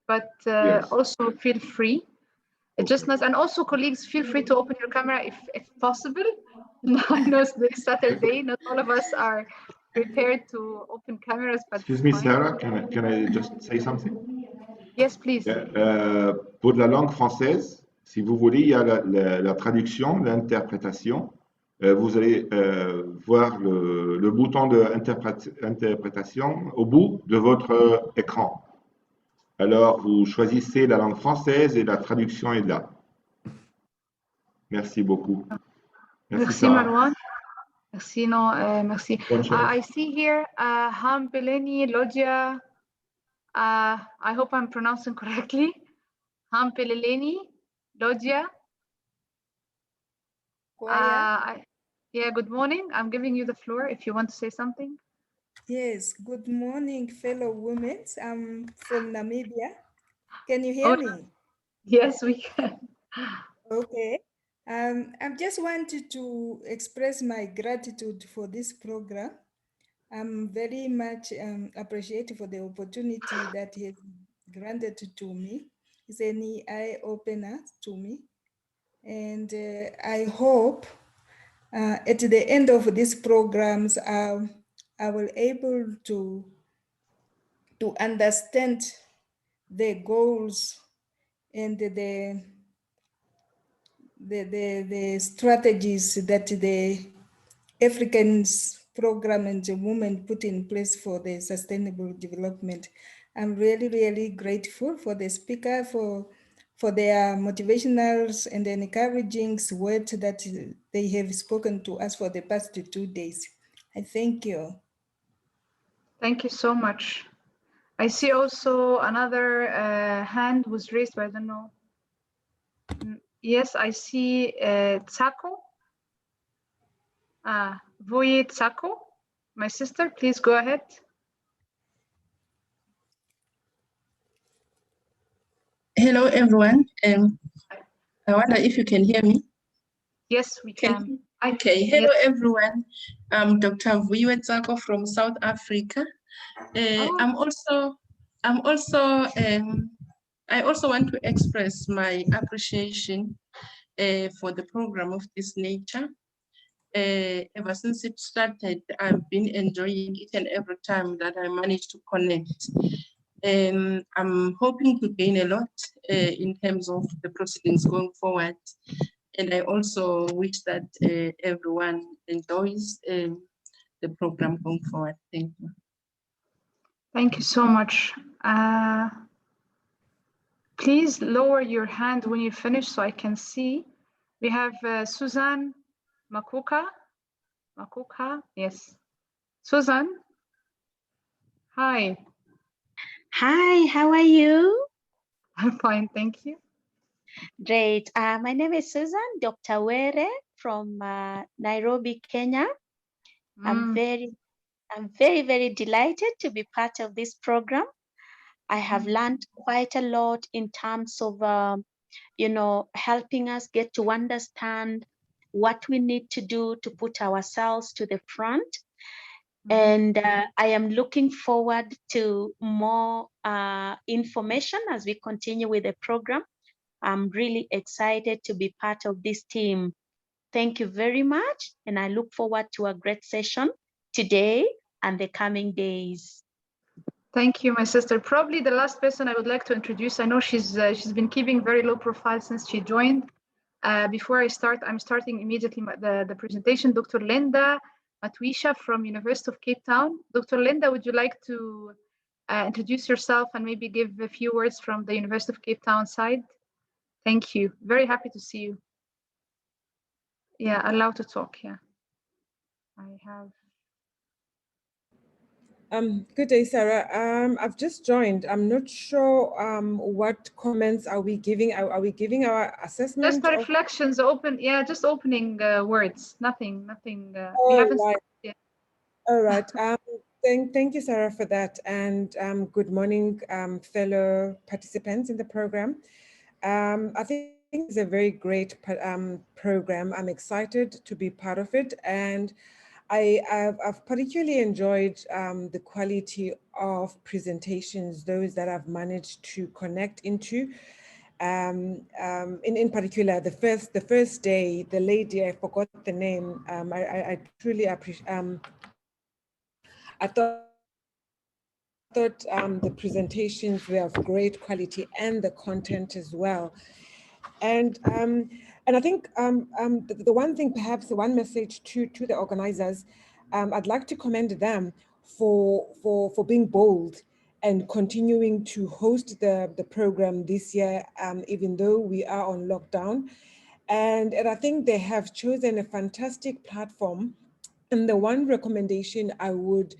but Yes. also feel free. Okay. Just not, and also colleagues, feel free to open your camera if possible. I know it's Saturday, not all of us are prepared to open cameras, but Excuse me, Sarah, can I just say something? Yes, please. Pour la langue française, si vous voulez, il y a la traduction, l'interprétation. Vous allez voir le bouton d'interprétation au bout de votre écran. Alors, vous choisissez la langue française et la traduction est là. Merci beaucoup. Merci, Sarah. Marwan. Merci, no, merci. Bonne chance. I see here Hampeleni Lodia. I hope I'm pronouncing correctly. Hampeleni Lodia. Yeah, good morning. I'm giving you the floor if you want to say something. Yes, good morning, fellow women. I'm from Namibia. Can you hear me? Yes, we can. Okay. I just wanted to express my gratitude for this program. I'm very much appreciative for the opportunity that he has granted to me. It's an eye-opener to me. And I hope at the end of these programs, I will able to understand the goals and the strategies that the Africans program and the women put in place for the sustainable development. I'm really, really grateful for the speaker for their motivational and encouraging words that they have spoken to us for the past 2 days. I thank you. Thank you so much. I see also another hand was raised, but I don't know. Yes, I see Tsako. Voye Tsako, my sister, please go ahead. Hello, everyone. I wonder if you can hear me. Yes, we can. Okay. Hello, everyone. I'm Dr. Voye Tsako from South Africa. I also want to express my appreciation for the program of this nature. Ever since it started, I've been enjoying each and every time that I manage to connect. I'm hoping to gain a lot in terms of the proceedings going forward. And I also wish that everyone enjoys the program going forward. Thank you. Thank you so much. Please lower your hand when you finish so I can see. We have Susan Makuka. Yes. Susan. Hi. Hi, how are you? I'm fine, thank you. Great. My name is Susan, Dr. Were from Nairobi, Kenya. I'm very, very delighted to be part of this program. I have learned quite a lot in terms of, helping us get to understand what we need to do to put ourselves to the front. And I am looking forward to more information as we continue with the program. I'm really excited to be part of this team. Thank you very much. And I look forward to a great session today and the coming days. Thank you, my sister. Probably the last person I would like to introduce. I know she's been keeping very low profile since she joined. Before I start, I'm starting immediately the presentation. Dr. Linda Matwisha from University of Cape Town. Dr. Linda, would you like to introduce yourself and maybe give a few words from the University of Cape Town side? Thank you. Very happy to see you. Yeah, allowed to talk. Yeah, I have. Good day, Sarah. I've just joined. I'm not sure what comments are we giving? Are we giving our assessment? Just the reflections, open. Yeah, just opening words. Nothing. We haven't started yet. All right. Thank you, Sarah, for that. And good morning, fellow participants in the program. I think it's a very great program. I'm excited to be part of it. And I've particularly enjoyed the quality of presentations, those that I've managed to connect into. In particular, the first day, the lady, I forgot the name. I truly appreciate. I thought the presentations were of great quality and the content as well. And I think the one thing, perhaps the one message to the organizers, I'd like to commend them for being bold and continuing to host the program this year, even though we are on lockdown. And I think they have chosen a fantastic platform. And the one recommendation I would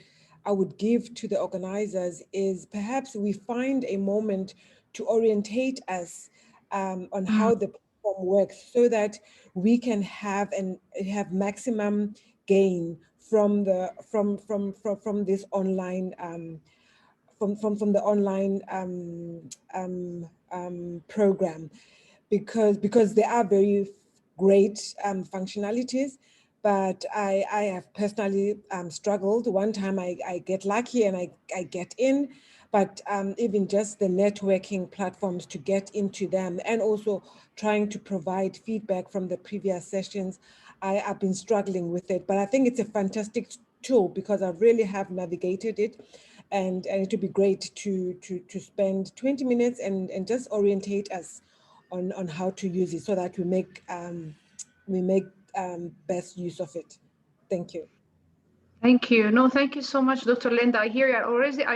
give to the organizers is perhaps we find a moment to orientate us on how the platform works, so that we can have maximum gain from this online from the online program, because there are very great functionalities. But I have personally struggled. One time I get lucky and I get in, but even just the networking platforms to get into them, and also trying to provide feedback from the previous sessions, I've been struggling with it. But I think it's a fantastic tool because I really have navigated it, and it would be great to spend 20 minutes and just orientate us on how to use it, so that we make best use of it. Thank you. Thank you. No, thank you so much, Dr. Linda. I hear you I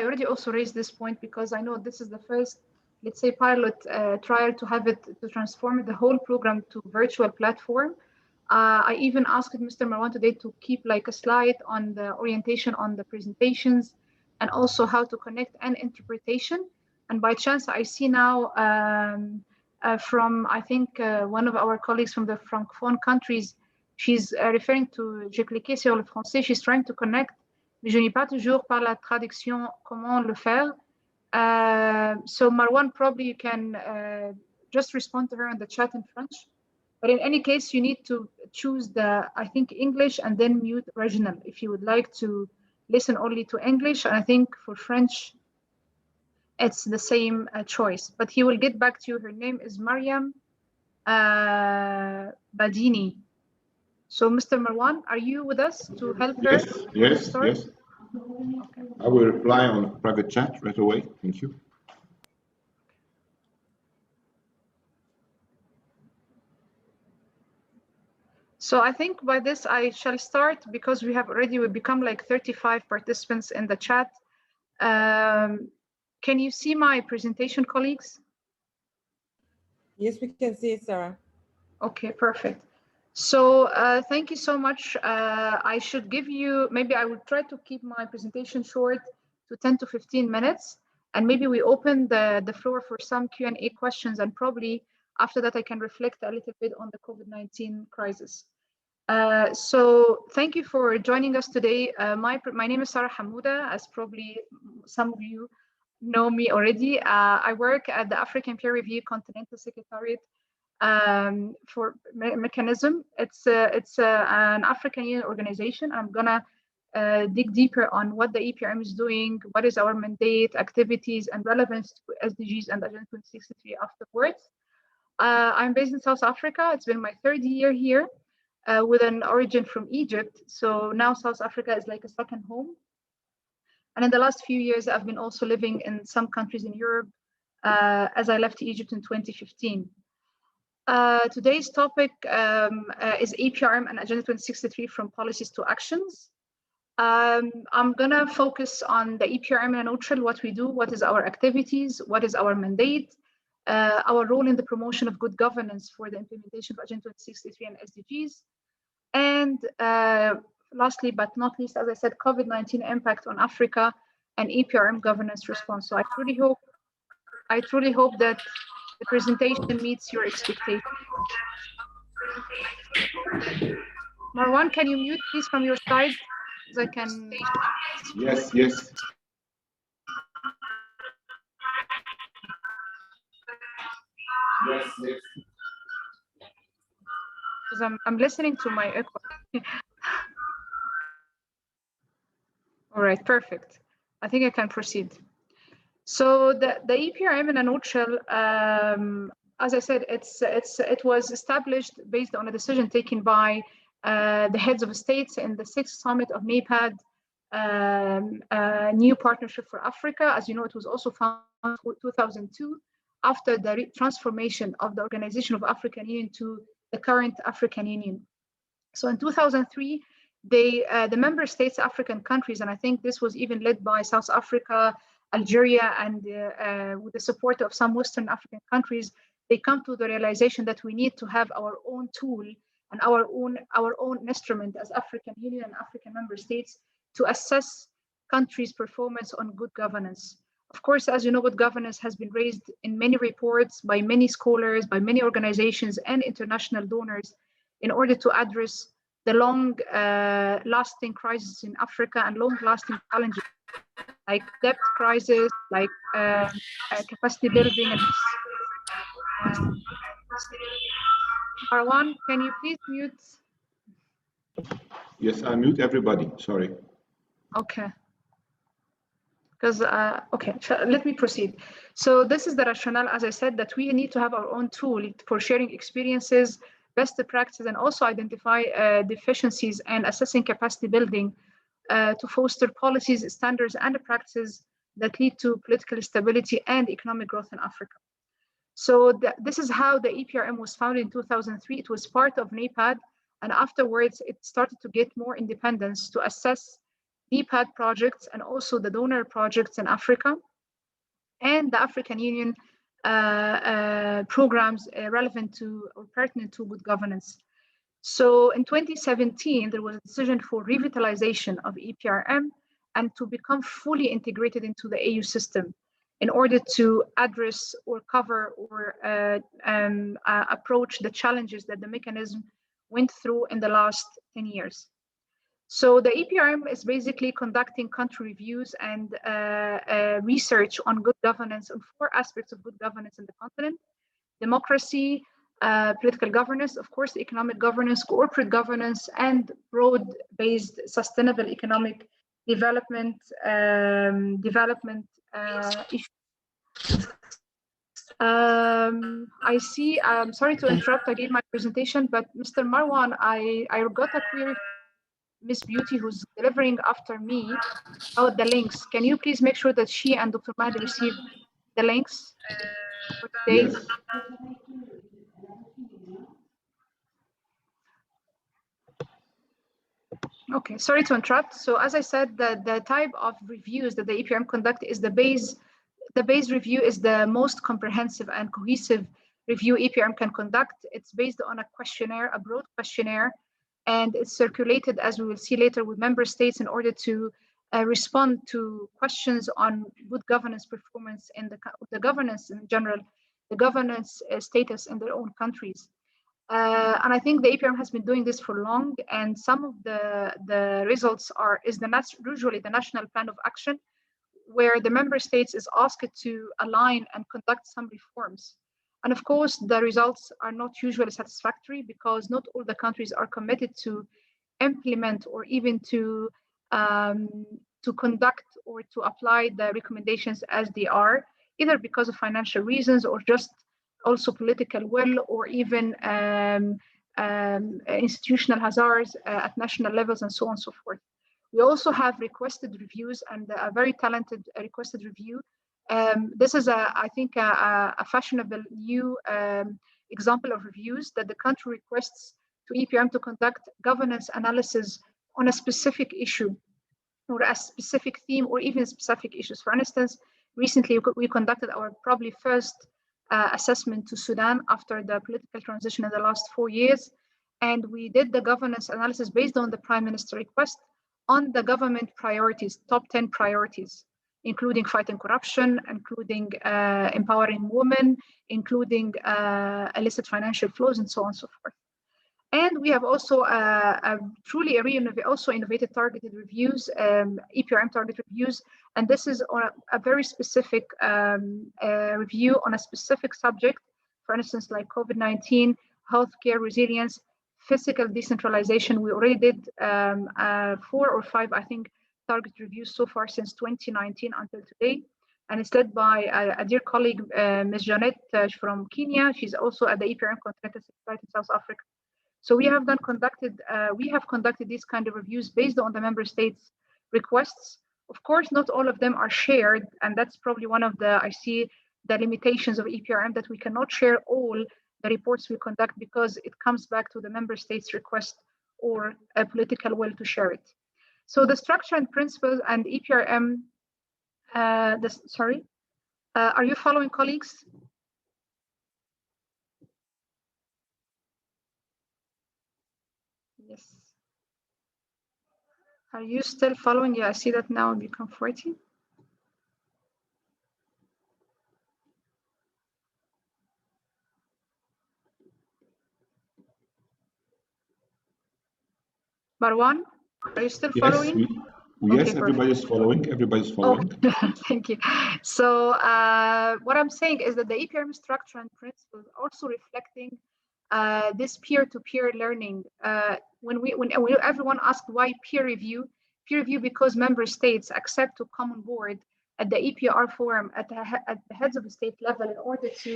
already also raised this point, because I know this is the first, let's say, pilot trial to have it, to transform the whole program to virtual platform. I even asked Mr. Marwan today to keep like a slide on the orientation on the presentations, and also how to connect and interpretation. And by chance, I see now from, I think, one of our colleagues from the Francophone countries, she's referring to j'ai cliqué sur le français, she's trying to connect, mais je n'ai pas toujours par la traduction comment le faire. So Marwan, probably you can just respond to her in the chat in French. But in any case, you need to choose I think, English, and then mute original if you would like to listen only to English. And I think for French, it's the same choice. But he will get back to you. Her name is Mariam Badini. So, Mr. Marwan, are you with us to help her? Yes. Okay. I will reply on private chat right away. Thank you. So I think by this I shall start, because we've become like 35 participants in the chat. Can you see my presentation, colleagues? Yes, we can see it, Sarah. Okay, perfect. So thank you so much. I should give you, maybe I will try to keep my presentation short, to 10 to 15 minutes. And maybe we open the floor for some Q&A questions, and probably after that I can reflect a little bit on the COVID-19 crisis. So thank you for joining us today. My name is Sara Hamouda, as probably some of you know me already. I work at the African Peer Review Continental Secretariat for Mechanism. It's an African Union organization. I'm gonna dig deeper on what the APRM is doing, what is our mandate, activities, and relevance to SDGs and Agenda 2063 afterwards. I'm based in South Africa. It's been my third year here. With an origin from Egypt. So now South Africa is like a second home. And in the last few years, I've been also living in some countries in Europe, as I left Egypt in 2015. Today's topic is APRM and Agenda 2063 from policies to actions. I'm gonna focus on the APRM in a nutshell, what we do, what is our activities, what is our mandate, our role in the promotion of good governance for the implementation of Agenda 2063 and SDGs. And lastly, but not least, as I said, COVID-19 impact on Africa and APRM governance response. So I truly hope that the presentation meets your expectations. Marwan, can you mute please from your side? So I can. Yes. Because I'm listening to my echo. right, perfect. I think I can proceed. So the EPRM in a nutshell, as I said, it was established based on a decision taken by the heads of states in the 6th summit of NAPAD, New Partnership for Africa. As you know, it was also founded in 2002 after the transformation of the Organization of African Union to the current African Union. So in 2003, the member states, African countries, and I think this was even led by South Africa, Algeria, and with the support of some Western African countries, they come to the realization that we need to have our own tool and our own instrument as African Union and African member states to assess countries' performance on good governance. Of course, as you know, good governance has been raised in many reports by many scholars, by many organizations and international donors in order to address the long-lasting crisis in Africa and long-lasting challenges like debt crisis, like capacity building. And Marwan, can you please mute? Yes, I mute everybody. Sorry. Okay. Because, okay, let me proceed. So this is the rationale, as I said, that we need to have our own tool for sharing experiences, best practices, and also identify deficiencies and assessing capacity building to foster policies, standards, and practices that lead to political stability and economic growth in Africa. So this is how the EPRM was founded in 2003. It was part of NAPAD, and afterwards it started to get more independence to assess NAPAD projects and also the donor projects in Africa and the African Union programs relevant to or pertinent to good governance. So in 2017, there was a decision for revitalization of EPRM and to become fully integrated into the AU system in order to address or cover or approach the challenges that the mechanism went through in the last 10 years. So the EPRM is basically conducting country reviews and research on good governance on 4 aspects of good governance in the continent: democracy, political governance, of course, economic governance, corporate governance, and broad-based sustainable economic development issues. I see, I'm sorry to interrupt again my presentation, but Mr. Marwan, I got a query from Miss Beauty, who's delivering after me, about the links. Can you please make sure that she and Dr. Mahdi receive the links for today? Yes. Okay, sorry to interrupt. So as I said, the type of reviews that the EPRM conduct is the base review is the most comprehensive and cohesive review EPRM can conduct. It's based on a questionnaire, a broad questionnaire, and it's circulated, as we will see later, with member states in order to respond to questions on good governance performance and the governance in general, the governance status in their own countries. And I think the APRM has been doing this for long, and some of the results is usually the National Plan of Action, where the member states is asked to align and conduct some reforms. And of course, the results are not usually satisfactory because not all the countries are committed to implement or even to conduct or to apply the recommendations as they are, either because of financial reasons or just also political will, or even institutional hazards at national levels, and so on and so forth. We also have requested reviews, and a very talented requested review. This is, I think, a fashionable new example of reviews that the country requests to EPRM to conduct governance analysis on a specific issue or a specific theme or even specific issues. For instance, recently we conducted our probably first assessment to Sudan after the political transition in the last 4 years. And we did the governance analysis based on the Prime Minister request on the government priorities, top 10 priorities, including fighting corruption, including empowering women, including illicit financial flows, and so on and so forth. And we have also also innovated targeted reviews, EPRM target reviews, and this is on a very specific review on a specific subject, for instance, like COVID-19, healthcare resilience, fiscal decentralization. We already did 4 or 5, I think, target reviews so far since 2019 until today. And it's led by a dear colleague, Ms. Janet from Kenya. She's also at the APRM Continental Secretariat in South Africa. So we have conducted these kind of reviews based on the member states' requests. Of course, not all of them are shared, and that's probably one of the, I see, the limitations of EPRM, that we cannot share all the reports we conduct because it comes back to the member states' request or a political will to share it. So the structure and principles and EPRM, are you following, colleagues? Yes. Are you still following? Yeah, I see that now become 40. Marwan, are you still following? Yes, everybody's following. Everybody's following. Oh, thank you. So what I'm saying is that the EPRM structure and principles also reflecting this peer-to-peer learning. When everyone asked why peer review because member states accept to come on board at the EPR forum at the heads of the state level in order to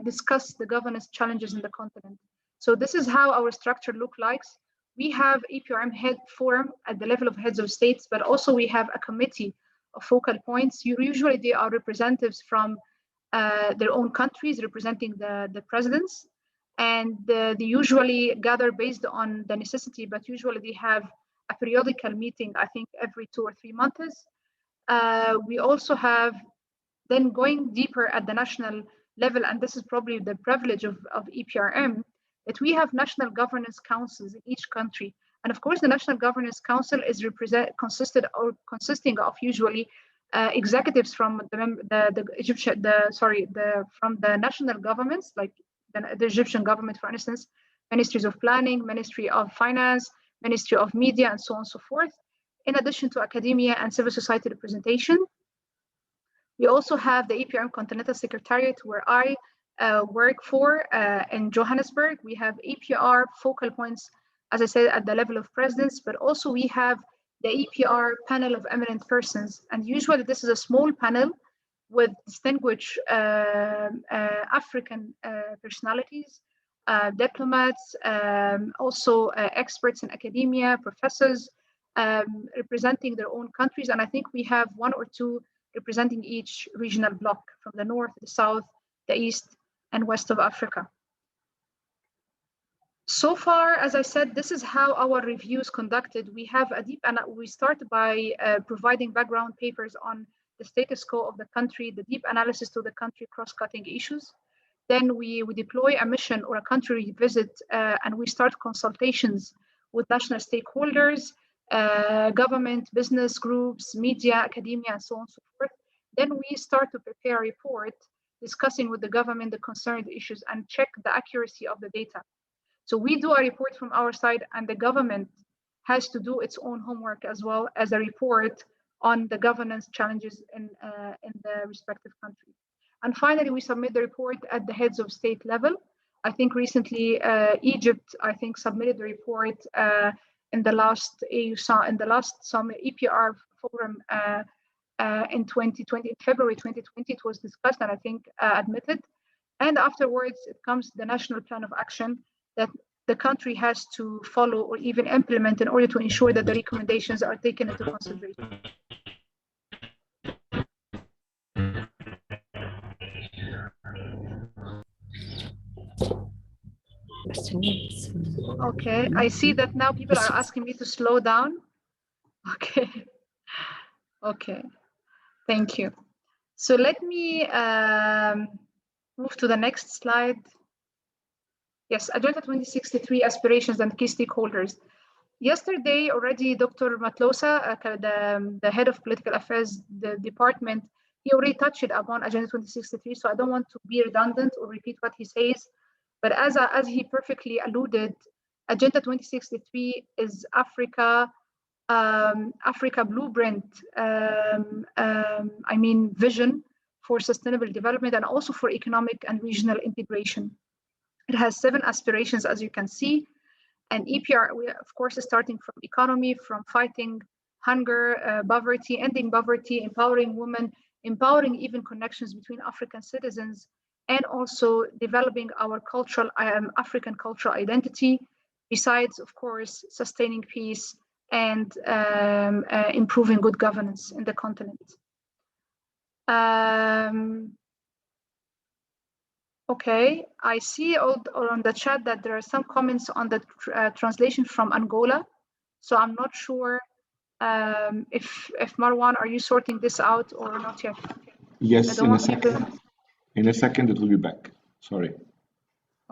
discuss the governance challenges in the continent. So this is how our structure looks like. We have EPRM head forum at the level of heads of states, but also we have a committee of focal points. Usually they are representatives from their own countries representing the presidents, and they usually gather based on the necessity, but usually they have a periodical meeting, I think every 2 or 3 months. We also have then going deeper at the national level, and this is probably the privilege of EPRM, that we have national governance councils in each country. And of course, the National Governance Council is consisting of usually executives from from the national governments, like the Egyptian government, for instance, ministries of planning, Ministry of Finance, Ministry of Media, and so on and so forth, in addition to academia and civil society representation. We also have the EPRM Continental Secretariat, where I work for in Johannesburg. We have EPR focal points, as I said, at the level of presidents, but also we have the EPR panel of eminent persons. And usually this is a small panel with distinguished African personalities, diplomats, also experts in academia, professors, representing their own countries. And I think we have 1 or 2 representing each regional bloc from the north, the south, the east, and west of Africa. So far, as I said, this is how our review is conducted. We have a deep, and we start by providing background papers on the status quo of the country, the deep analysis to the country cross-cutting issues. Then we deploy a mission or a country visit, and we start consultations with national stakeholders, government, business groups, media, academia, and so on and so forth. Then we start to prepare a report discussing with the government the concerned issues and check the accuracy of the data. So we do a report from our side, and the government has to do its own homework as well as a report on the governance challenges in the respective country. And finally, we submit the report at the heads of state level. I think recently Egypt, I think, submitted the report in the last summit EPR forum in 2020, in February 2020, it was discussed and I think admitted. And afterwards, it comes the national plan of action that the country has to follow or even implement in order to ensure that the recommendations are taken into consideration. Okay, I see that now people are asking me to slow down. Okay, okay, thank you. So let me move to the next slide. Yes, Agenda 2063, Aspirations and Key Stakeholders. Yesterday already, Dr. Matlosa, the head of political affairs, the department, he already touched upon Agenda 2063, so I don't want to be redundant or repeat what he says. But as he perfectly alluded, Agenda 2063 is Africa blueprint, I mean, vision for sustainable development and also for economic and regional integration. It has 7 aspirations, as you can see. And EPR, we of course is starting from economy, from fighting hunger, poverty, ending poverty, empowering women, empowering even connections between African citizens, and also developing our cultural, African cultural identity, besides, of course, sustaining peace and improving good governance in the continent. Okay, I see on the chat that there are some comments on the translation from Angola. So I'm not sure if Marwan, are you sorting this out or not yet? Yes, in a second. In a second, it will be back. Sorry.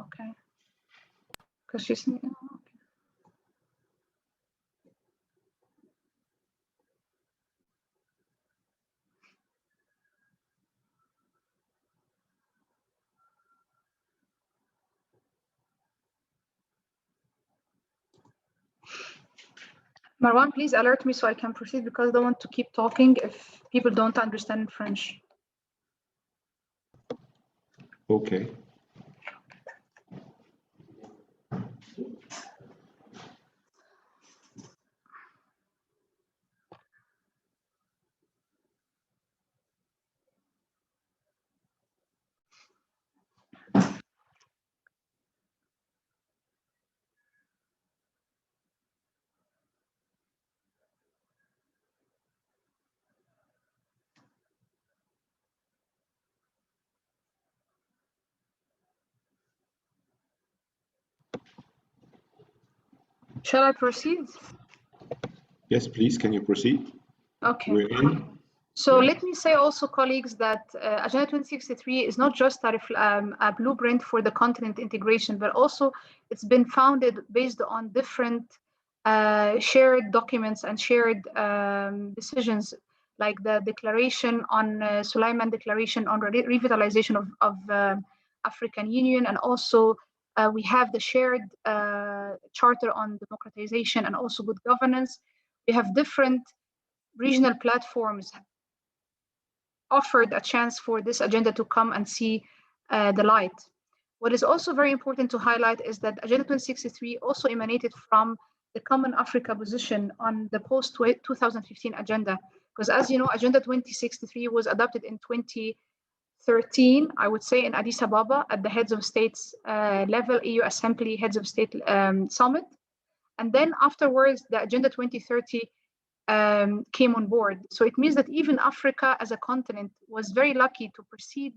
Okay. Because she's. Okay. Marwan, please alert me so I can proceed, because I don't want to keep talking if people don't understand French. Okay. Shall I proceed? Yes, please. Can you proceed? Okay. We're in. So let me say also, colleagues, that Agenda 2063 is not just a blueprint for the continent integration, but also it's been founded based on different shared documents and shared decisions, like the declaration on Sulaiman Declaration on revitalization of African Union, and also we have the shared charter on democratization and also good governance. We have different regional platforms offered a chance for this agenda to come and see the light. What is also very important to highlight is that Agenda 2063 also emanated from the Common Africa position on the post-2015 agenda, because as you know, Agenda 2063 was adopted in 2013, I would say, in Addis Ababa at the heads of states level, EU Assembly Heads of State Summit. And then afterwards, the Agenda 2030 came on board. So it means that even Africa as a continent was very lucky to precede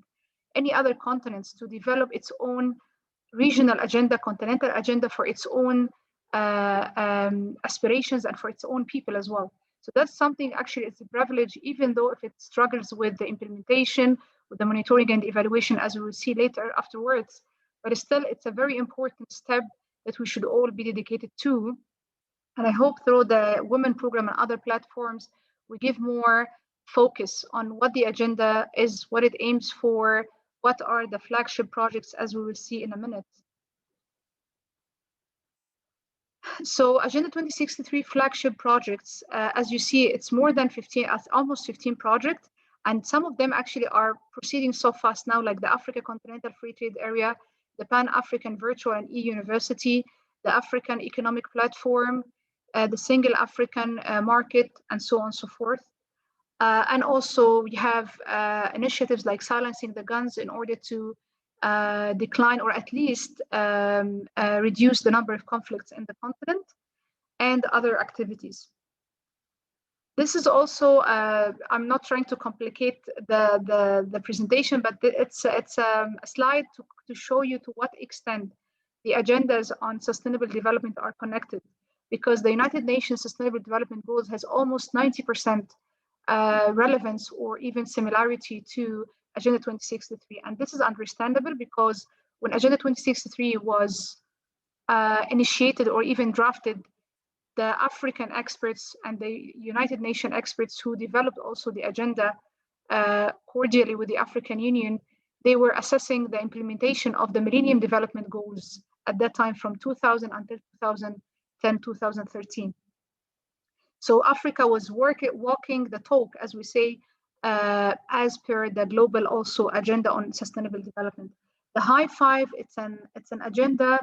any other continents to develop its own regional agenda, continental agenda for its own aspirations and for its own people as well. So that's something actually, it's a privilege, even though if it struggles with the implementation, with the monitoring and evaluation, as we will see later afterwards, but still it's a very important step that we should all be dedicated to. And I hope through the Women Program and other platforms, we give more focus on what the agenda is, what it aims for, what are the flagship projects, as we will see in a minute. So Agenda 2063 flagship projects, as you see, it's more than 15, almost 15 projects. And some of them actually are proceeding so fast now, like the Africa Continental Free Trade Area, the Pan-African Virtual and E-University, the African Economic Platform, the Single African Market, and so on and so forth. And also we have initiatives like silencing the guns in order to decline or at least reduce the number of conflicts in the continent, and other activities. This is also, I'm not trying to complicate the presentation, but it's a slide to show you to what extent the agendas on sustainable development are connected, because the United Nations Sustainable Development Goals has almost 90% relevance or even similarity to Agenda 2063. And this is understandable because when Agenda 2063 was initiated or even drafted, the African experts and the United Nations experts who developed also the agenda cordially with the African Union, they were assessing the implementation of the Millennium Development Goals at that time from 2000 until 2010, 2013. So Africa was walking the talk, as we say, as per the global also agenda on sustainable development. The High Five, it's an agenda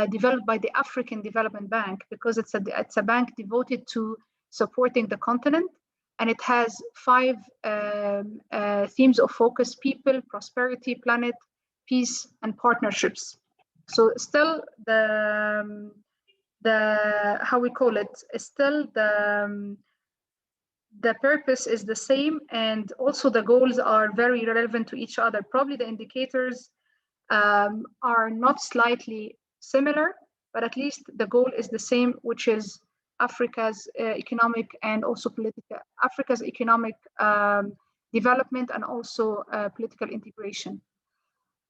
developed by the African Development Bank, because it's a bank devoted to supporting the continent. And it has 5 themes of focus: people, prosperity, planet, peace, and partnerships. So still the how we call it, still the purpose is the same, and also the goals are very relevant to each other. Probably the indicators are not slightly similar, but at least the goal is the same, which is Africa's economic and also Africa's economic development and also political integration.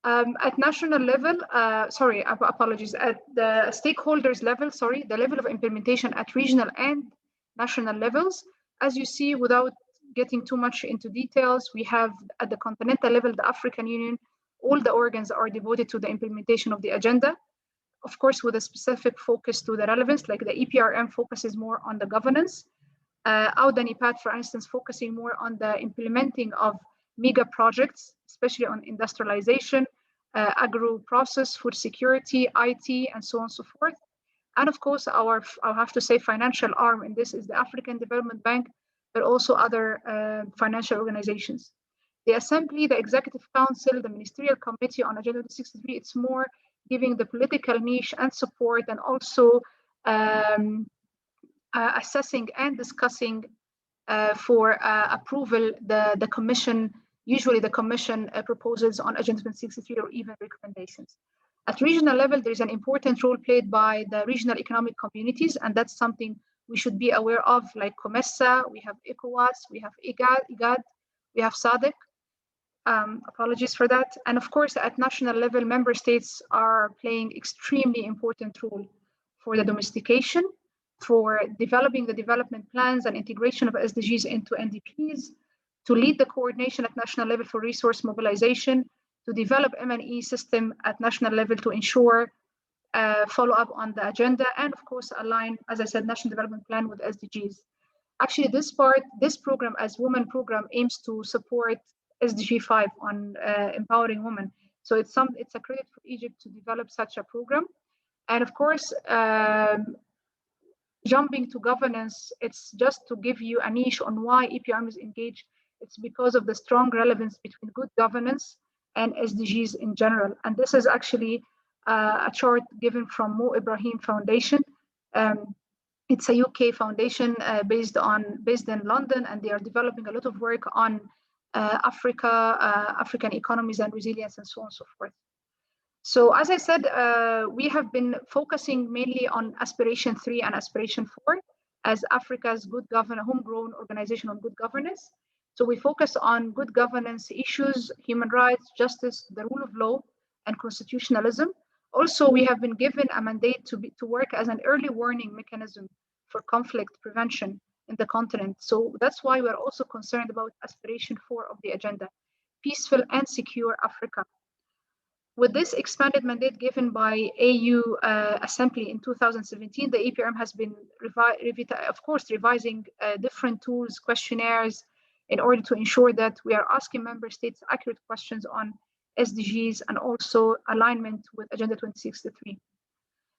At national level, apologies, at the stakeholders level, the level of implementation at regional and national levels, as you see, without getting too much into details, we have at the continental level, the African Union, all the organs are devoted to the implementation of the agenda, of course, with a specific focus to the relevance, like the APRM focuses more on the governance. AUDA-NIPAD, for instance, focusing more on the implementing of mega projects, especially on industrialization, agro-process, food security, IT, and so on and so forth. And of course, I'll have to say financial arm in this is the African Development Bank, but also other financial organizations. The Assembly, the Executive Council, the Ministerial Committee on Agenda 2063, it's more giving the political niche and support, and also assessing and discussing for approval the Commission, usually the Commission proposals on Agenda 2063 or even recommendations. At regional level, there is an important role played by the regional economic communities, and that's something we should be aware of, like COMESA, we have ECOWAS, we have IGAD, we have SADC. Apologies for that. And of course, at national level, member states are playing extremely important role for the domestication, for developing the development plans and integration of SDGs into NDPs, to lead the coordination at national level for resource mobilization, to develop M&E system at national level to ensure follow-up on the agenda, and of course align, as I said, national development plan with SDGs. Actually, this program as women program aims to support SDG 5 on empowering women. So it's a credit for Egypt to develop such a program. And of course, jumping to governance, it's just to give you a niche on why Epm is engaged. It's because of the strong relevance between good governance and SDGs in general. And this is actually a chart given from Mo Ibrahim Foundation. It's a UK foundation based in London, and they are developing a lot of work on African economies and resilience and so on and so forth. So as I said, we have been focusing mainly on Aspiration 3 and Aspiration 4 as Africa's good governance, homegrown organization on good governance. So we focus on good governance issues, human rights, justice, the rule of law, and constitutionalism. Also, we have been given a mandate to work as an early warning mechanism for conflict prevention in the continent. So that's why we're also concerned about Aspiration 4 of the agenda, peaceful and secure Africa. With this expanded mandate given by AU Assembly in 2017, the APRM has been, revising different tools, questionnaires, in order to ensure that we are asking member states accurate questions on SDGs and also alignment with Agenda 2063.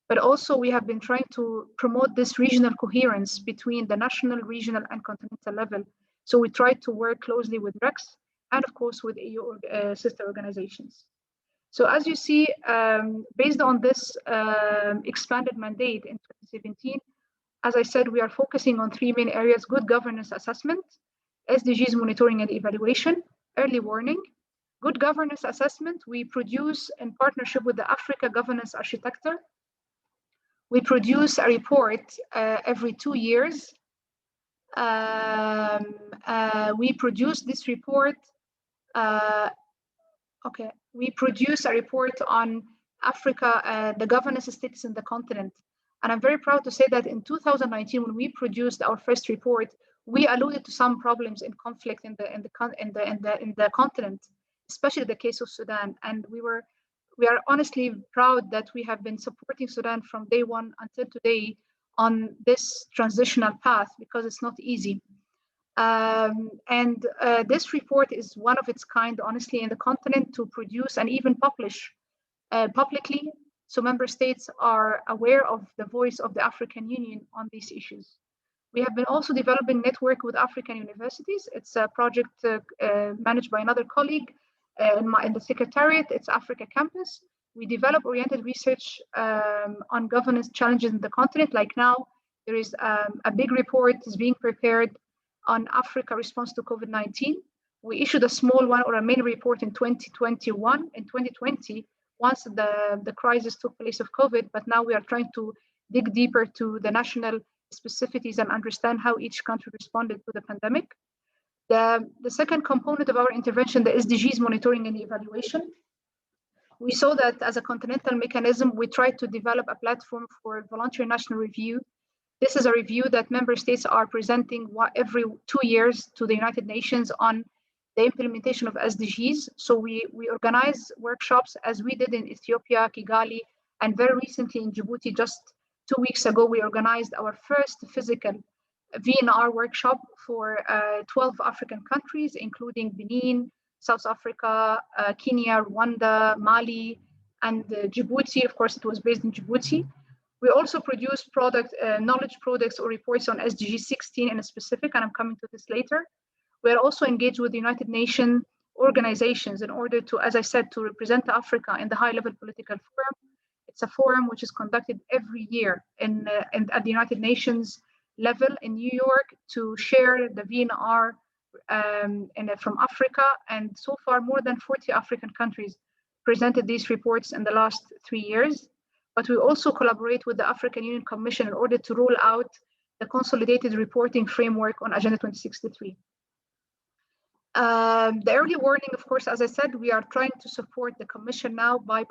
But also we have been trying to promote this regional coherence between the national, regional, and continental level. So we tried to work closely with REX and of course with AU sister organizations. So as you see, based on this expanded mandate in 2017, as I said, we are focusing on 3 main areas: good governance assessment, SDGs monitoring and evaluation, early warning. Good governance assessment, we produce in partnership with the Africa Governance Architecture. We produce a report every 2 years. We produce this report we produce a report on Africa, the governance status in the continent. And I'm very proud to say that in 2019, when we produced our first report, we alluded to some problems in conflict in the continent, especially the case of Sudan. And we are honestly proud that we have been supporting Sudan from day one until today on this transitional path, because it's not easy. This report is one of its kind, honestly, in the continent to produce and even publish publicly, so member states are aware of the voice of the African Union on these issues. We have been also developing network with African universities. It's a project managed by another colleague in the Secretariat. It's Africa Campus. We develop oriented research on governance challenges in the continent. Like now, there is a big report is being prepared on Africa response to COVID-19. We issued a small one or a main report in 2021 and 2020 once the crisis took place of COVID, but now we are trying to dig deeper to the national specificities and understand how each country responded to the pandemic. The second component of our intervention, the SDGs monitoring and evaluation. We saw that as a continental mechanism, we tried to develop a platform for voluntary national review. This is a review that member states are presenting every 2 years to the United Nations on the implementation of SDGs. So we organize workshops as we did in Ethiopia, Kigali, and very recently in Djibouti. Just 2 weeks ago, we organized our first physical VNR workshop for 12 African countries, including Benin, South Africa, Kenya, Rwanda, Mali, and Djibouti. Of course, it was based in Djibouti. We also produce knowledge products or reports on SDG 16 in a specific, and I'm coming to this later. We are also engaged with the United Nations organizations in order to, as I said, to represent Africa in the high-level political forum. It's a forum which is conducted every year at the United Nations level in New York to share the VNR from Africa. And so far, more than 40 African countries presented these reports in the last 3 years. But we also collaborate with the African Union Commission in order to roll out the consolidated reporting framework on Agenda 2063. The early warning, of course, as I said, we are trying to support the Commission now by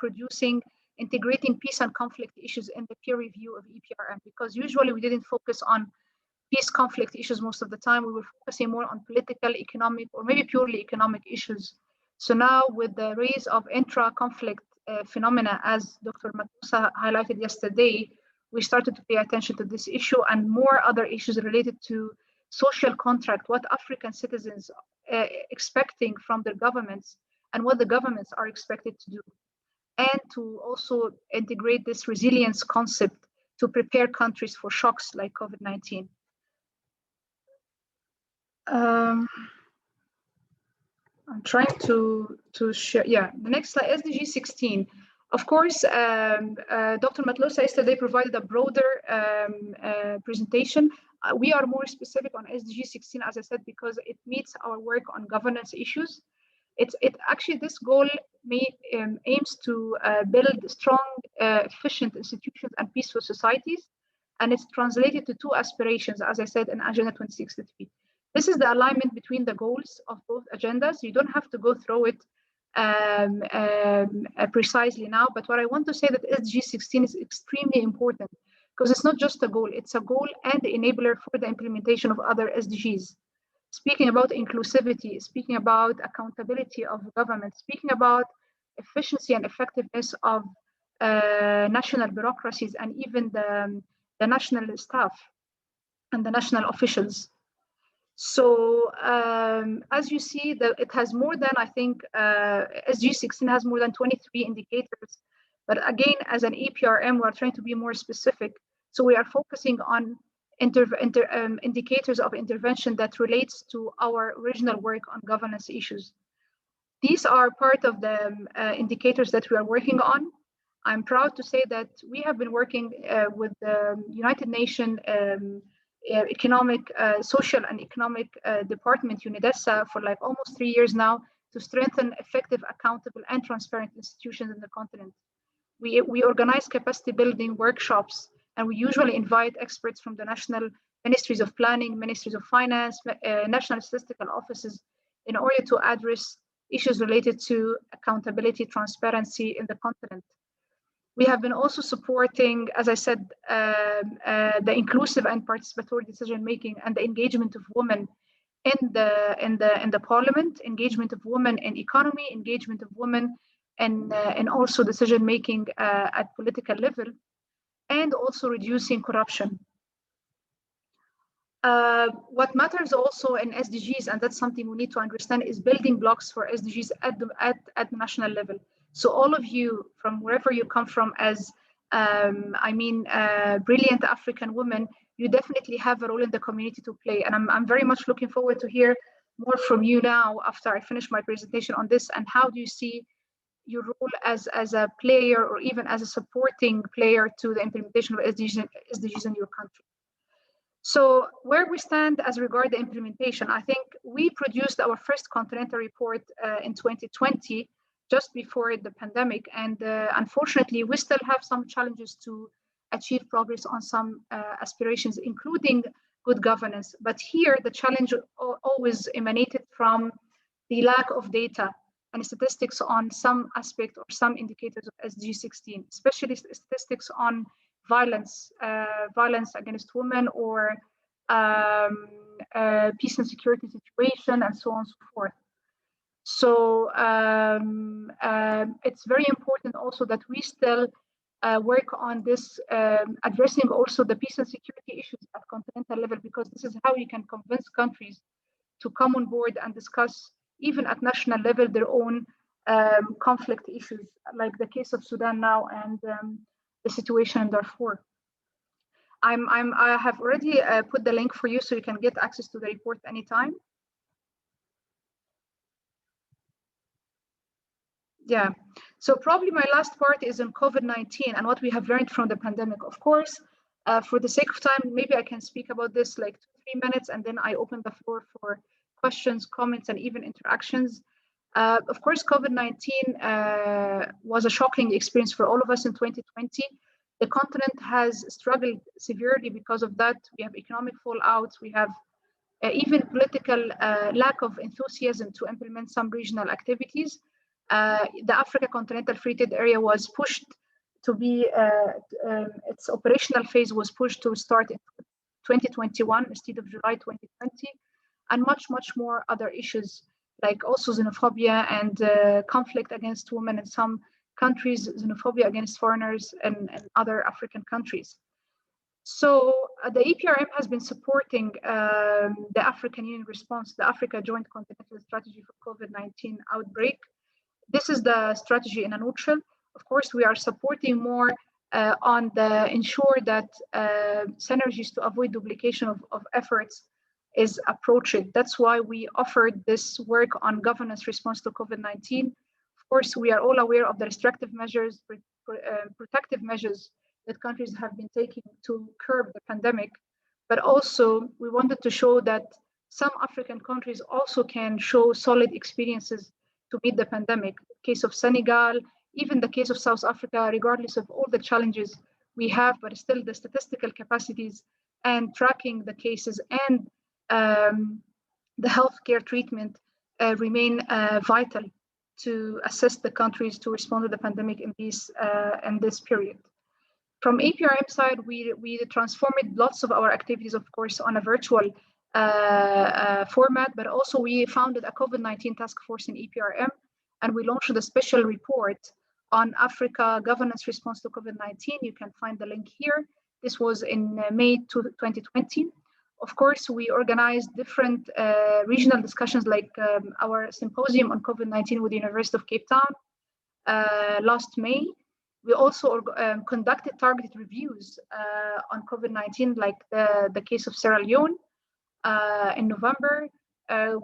integrating peace and conflict issues in the peer review of EPRM, because usually we didn't focus on peace conflict issues most of the time. We were focusing more on political, economic, or maybe purely economic issues. So now with the rise of intra-conflict phenomena, as Dr. Matusa highlighted yesterday, we started to pay attention to this issue and more other issues related to social contract, what African citizens expecting from their governments and what the governments are expected to do. And to also integrate this resilience concept to prepare countries for shocks like COVID-19. I'm trying to share, the next slide, SDG 16. Of course, Dr. Matlosa yesterday provided a broader presentation. We are more specific on SDG 16, as I said, because it meets our work on governance issues. Actually, this goal aims to build strong, efficient institutions and peaceful societies. And it's translated to 2 aspirations, as I said, in Agenda 2063. This is the alignment between the goals of both agendas. You don't have to go through it precisely now, but what I want to say that SDG 16 is extremely important because it's not just a goal, it's a goal and the enabler for the implementation of other SDGs. Speaking about inclusivity, speaking about accountability of government, speaking about efficiency and effectiveness of national bureaucracies and even the national staff and the national officials. So as you see, it has more than, I think, SDG 16 has more than 23 indicators. But again, as an APRM, we're trying to be more specific. So we are focusing on indicators of intervention that relates to our original work on governance issues. These are part of the indicators that we are working on. I'm proud to say that we have been working with the United Nations Social and Economic Department, UNIDESA, for like almost 3 years now to strengthen effective, accountable, and transparent institutions in the continent. We organize capacity building workshops, and we usually invite experts from the national ministries of planning, ministries of finance, national statistical offices in order to address issues related to accountability, transparency in the continent. We have been also supporting, as I said, the inclusive and participatory decision-making and the engagement of women in the parliament, engagement of women in economy, engagement of women and also decision-making at political level, and also reducing corruption. What matters also in SDGs, and that's something we need to understand, is building blocks for SDGs at the national level. So all of you, from wherever you come from as, brilliant African women, you definitely have a role in the community to play. And I'm very much looking forward to hear more from you now after I finish my presentation on this, and how do you see your role as a player or even as a supporting player to the implementation of SDGs in your country. So where we stand as regard the implementation, I think we produced our first continental report in 2020, just before the pandemic. And unfortunately, we still have some challenges to achieve progress on some aspirations, including good governance. But here, the challenge always emanated from the lack of data and statistics on some aspect or some indicators of SDG 16, especially statistics on violence against women, or peace and security situation, and so on and so forth. So it's very important also that we still work on this, addressing also the peace and security issues at continental level, because this is how you can convince countries to come on board and discuss, even at national level, their own conflict issues, like the case of Sudan now, and the situation in Darfur. I have already put the link for you, so you can get access to the report anytime. Yeah, so probably my last part is on COVID-19 and what we have learned from the pandemic. Of course, for the sake of time, maybe I can speak about this like 2-3 minutes, and then I open the floor for questions, comments, and even interactions. Of course, COVID-19 was a shocking experience for all of us in 2020. The continent has struggled severely because of that. We have economic fallouts. We have even political lack of enthusiasm to implement some regional activities. The Africa Continental Free Trade Area was pushed to be, its operational phase was pushed to start in 2021 instead of July 2020, and much more other issues, like also xenophobia and conflict against women in some countries, xenophobia against foreigners in other African countries. So the APRM has been supporting the African Union response, the Africa Joint Continental Strategy for COVID-19 outbreak. This is the strategy in a nutshell. Of course, we are supporting more on the ensure that synergies to avoid duplication of efforts is approached. That's why we offered this work on governance response to COVID-19. Of course, we are all aware of the restrictive measures, protective measures that countries have been taking to curb the pandemic, but also we wanted to show that some African countries also can show solid experiences to meet the pandemic. Case of Senegal, even the case of South Africa, regardless of all the challenges we have, but still the statistical capacities and tracking the cases and the healthcare treatment remain vital to assist the countries to respond to the pandemic in this period. From APRM side, we transformed lots of our activities, of course, on a virtual format, but also we founded a COVID-19 task force in APRM, and we launched a special report on Africa governance response to COVID-19. You can find the link here. This was in May 2020. Of course, we organized different regional discussions, like our symposium on COVID-19 with the University of Cape Town last May. We also conducted targeted reviews on COVID-19, like the case of Sierra Leone in November.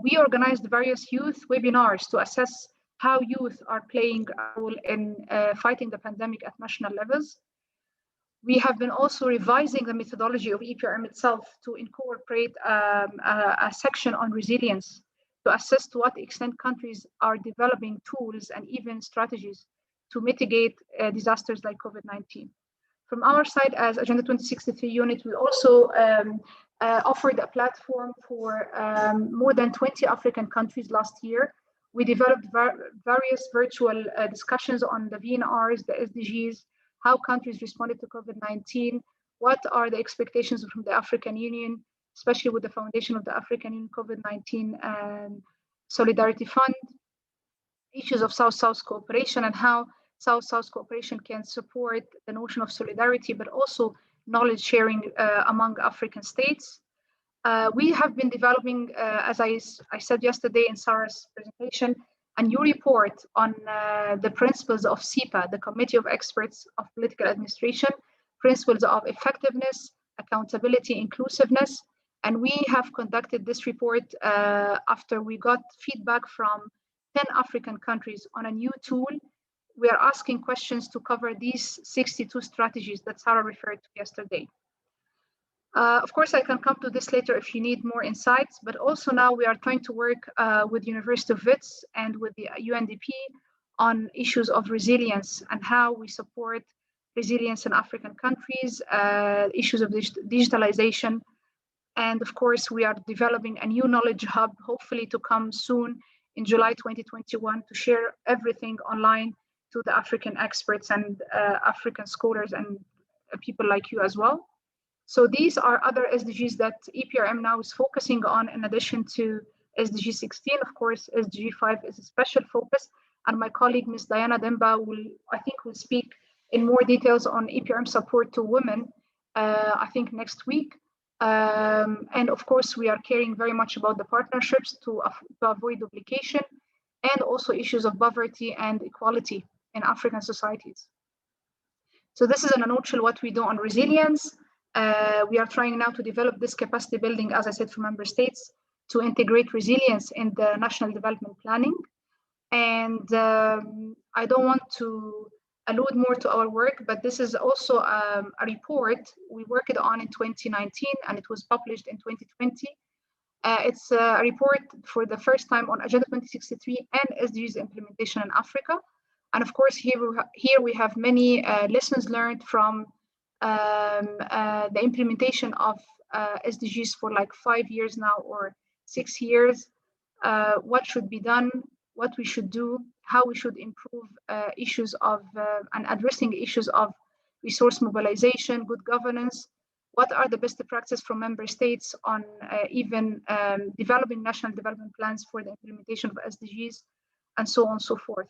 We organized various youth webinars to assess how youth are playing a role in fighting the pandemic at national levels. We have been also revising the methodology of EPRM itself to incorporate a section on resilience to assess to what extent countries are developing tools and even strategies to mitigate disasters like COVID-19. From our side, as Agenda 2063 unit, we also offered a platform for more than 20 African countries last year. We developed various virtual discussions on the VNRs, the SDGs, how countries responded to COVID-19, what are the expectations from the African Union, especially with the foundation of the African Union COVID-19 Solidarity Fund, issues of South-South cooperation and how South-South cooperation can support the notion of solidarity, but also knowledge sharing among African states. We have been developing, as I said yesterday in Sarah's presentation, a new report on the principles of CEPA, the Committee of Experts of Political Administration, principles of effectiveness, accountability, inclusiveness. And we have conducted this report after we got feedback from 10 African countries on a new tool. We are asking questions to cover these 62 strategies that Sara referred to yesterday. Of course, I can come to this later if you need more insights, but also now we are trying to work with University of Wits and with the UNDP on issues of resilience and how we support resilience in African countries, issues of digitalization. And of course, we are developing a new knowledge hub, hopefully to come soon in July 2021 to share everything online to the African experts and African scholars and people like you as well. So these are other SDGs that EPRM now is focusing on in addition to SDG 16. Of course, SDG 5 is a special focus. And my colleague, Ms. Diana Demba, will speak in more details on EPRM support to women, I think next week. And of course, we are caring very much about the partnerships to avoid duplication and also issues of poverty and equality in African societies. So this is in a nutshell what we do on resilience. We are trying now to develop this capacity building, as I said, for member states to integrate resilience in the national development planning. And I don't want to allude more to our work, but this is also a report we worked on in 2019 and it was published in 2020. It's a report for the first time on Agenda 2063 and SDGs implementation in Africa. And of course, here we have many lessons learned from the implementation of SDGs for like 5 years now or 6 years, what should be done, what we should do, how we should improve issues of and addressing issues of resource mobilization, good governance, what are the best practices from member states on even developing national development plans for the implementation of SDGs, and so on and so forth.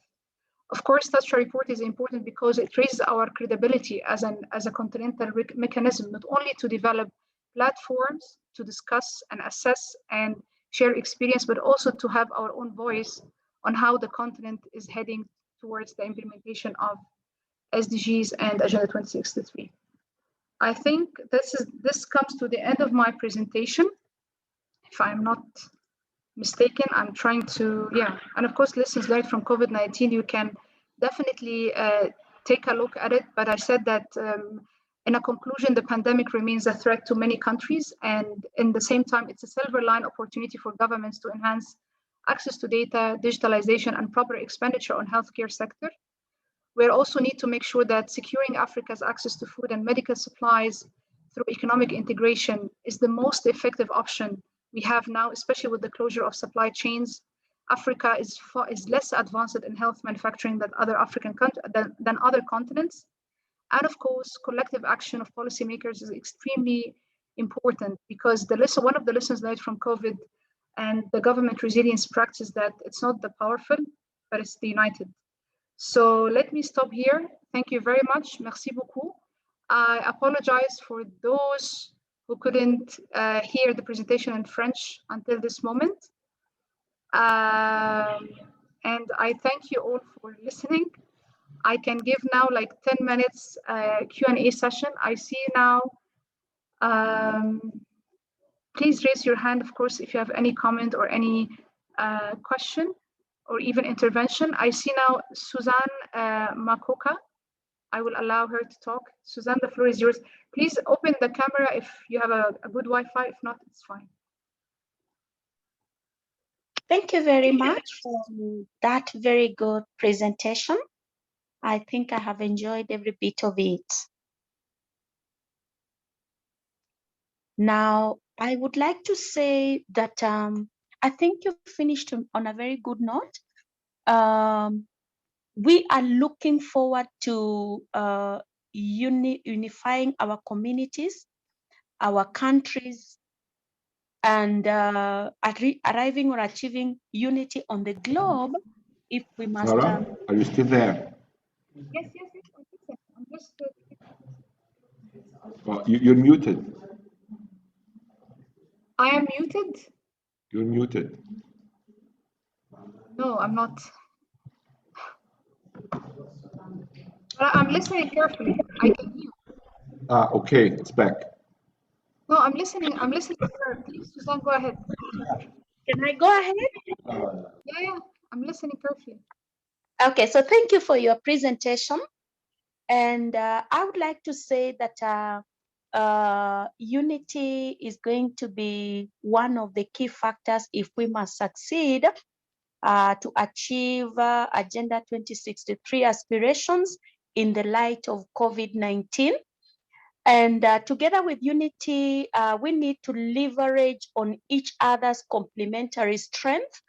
Of course, such a report is important because it raises our credibility as a continental mechanism, not only to develop platforms to discuss and assess and share experience, but also to have our own voice on how the continent is heading towards the implementation of SDGs and Agenda 2063. I think this comes to the end of my presentation. If I'm not mistaken, I'm trying to, and of course, lessons learned from COVID-19, you can definitely take a look at it, but I said that in a conclusion, the pandemic remains a threat to many countries, and in the same time, it's a silver line opportunity for governments to enhance access to data, digitalization, and proper expenditure on healthcare sector. We also need to make sure that securing Africa's access to food and medical supplies through economic integration is the most effective option we have now, especially with the closure of supply chains. Africa is less advanced in health manufacturing than other African than other continents. And of course, collective action of policymakers is extremely important because one of the lessons learned from COVID and the government resilience practice that it's not the powerful, but it's the united. So let me stop here. Thank you very much. Merci beaucoup. I apologize for those who couldn't hear the presentation in French until this moment. And I thank you all for listening. I can give now like 10 minutes Q&A session. I see now, please raise your hand, of course, if you have any comment or any question or even intervention. I see now Suzanne Makoka. I will allow her to talk. Suzanne, the floor is yours. Please open the camera if you have a good Wi-Fi. If not, it's fine. Thank you very much for that very good presentation. I think I have enjoyed every bit of it. Now, I would like to say that I think you finished on a very good note. We are looking forward to unifying our communities, our countries, and arriving or achieving unity on the globe. If we must. Sara, are you still there? Yes. I'm just. Well, you're muted. I am muted? You're muted. No, I'm not. I'm listening carefully. I can hear. Okay, it's back. No, I'm listening to her. Please, Suzanne, go ahead. Can I go ahead? Yeah, I'm listening carefully. Okay, so thank you for your presentation. And I would like to say that unity is going to be one of the key factors if we must succeed to achieve Agenda 2063 aspirations in the light of COVID-19. And together with unity, we need to leverage on each other's complementary strength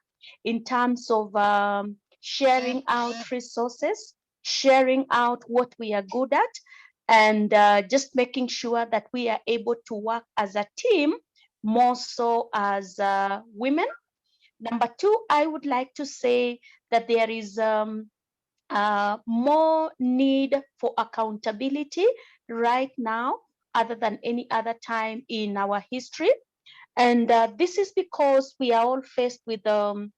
in terms of sharing out resources, sharing out what we are good at, and just making sure that we are able to work as a team, more so as women. Number two, I would like to say that there is more need for accountability right now, other than any other time in our history. And this is because we are all faced with the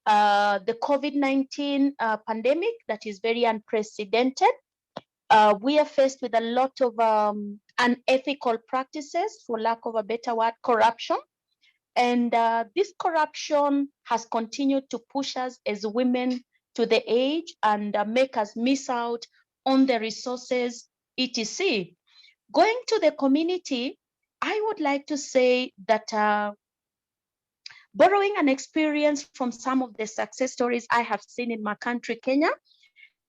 COVID-19 pandemic that is very unprecedented. We are faced with a lot of unethical practices, for lack of a better word, corruption. And this corruption has continued to push us as women to the edge and make us miss out on the resources, etc. Going to the community, I would like to say that borrowing an experience from some of the success stories I have seen in my country, Kenya,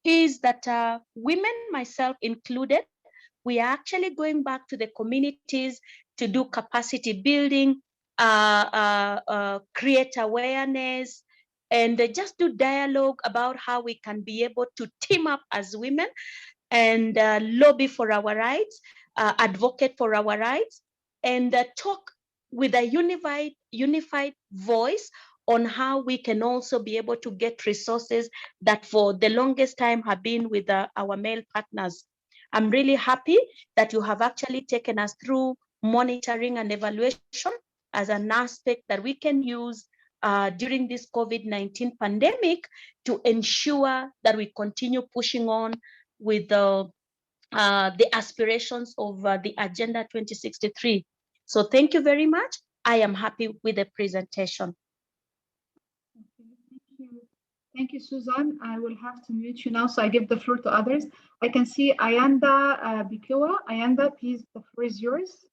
is that women, myself included, we are actually going back to the communities to do capacity building, create awareness, and just do dialogue about how we can be able to team up as women and lobby for our rights, advocate for our rights, and talk with a unified voice on how we can also be able to get resources that for the longest time have been with our male partners. I'm really happy that you have actually taken us through monitoring and evaluation as an aspect that we can use during this COVID-19 pandemic to ensure that we continue pushing on with the aspirations of the Agenda 2063. So thank you very much. I am happy with the presentation. Thank you, Susan. I will have to mute you now, so I give the floor to others. I can see Ayanda Bikua. Ayanda, please, the floor is yours.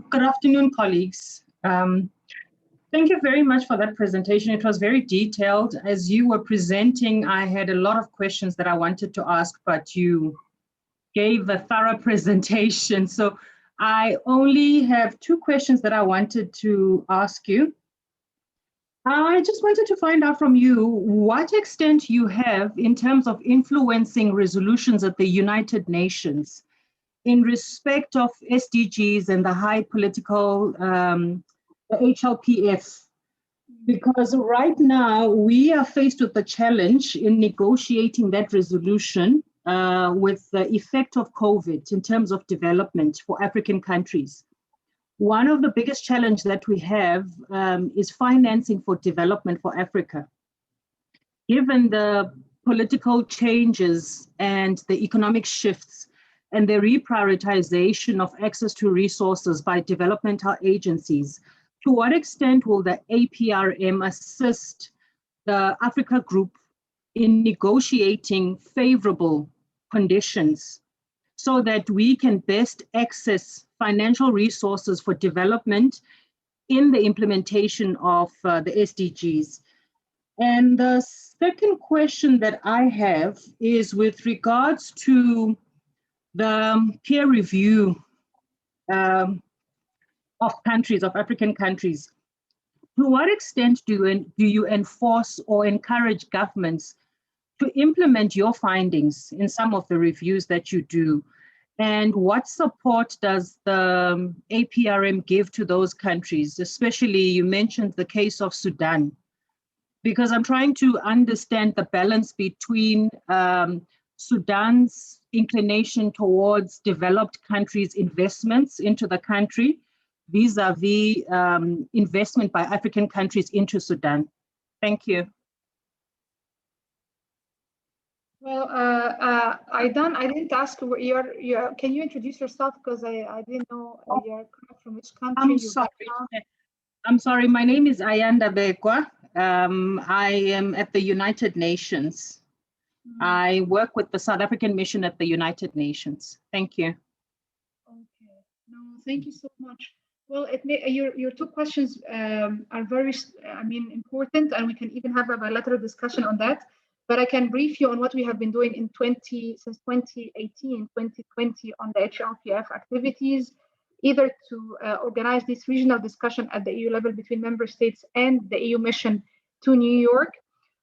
Good afternoon, colleagues. Thank you very much for that presentation. It was very detailed. As you were presenting, I had a lot of questions that I wanted to ask, but you gave a thorough presentation. So I only have two questions that I wanted to ask you. I just wanted to find out from you what extent you have in terms of influencing resolutions at the United Nations in respect of SDGs and the high political, the HLPF. Because right now we are faced with the challenge in negotiating that resolution with the effect of COVID in terms of development for African countries. One of the biggest challenges that we have is financing for development for Africa. Given the political changes and the economic shifts and the reprioritization of access to resources by developmental agencies, to what extent will the APRM assist the Africa Group in negotiating favorable conditions so that we can best access financial resources for development in the implementation of the SDGs? And the second question that I have is with regards to the peer review of countries, of African countries. To what extent do you enforce or encourage governments to implement your findings in some of the reviews that you do? And what support does the APRM give to those countries? Especially, you mentioned the case of Sudan, because I'm trying to understand the balance between Sudan's inclination towards developed countries' investments into the country vis-a-vis investment by African countries into Sudan. Thank you. Well, I didn't ask can you introduce yourself, because I didn't know you're from which country. I'm sorry. I'm sorry. My name is Ayanda Bekwa. I am at the United Nations. I work with the South African mission at the United Nations. Thank you. Okay. No, thank you so much. Well, your two questions are very, important, and we can even have a bilateral discussion on that. But I can brief you on what we have been doing since 2018, 2020 on the HLPF activities, either to organize this regional discussion at the EU level between member states and the EU mission to New York,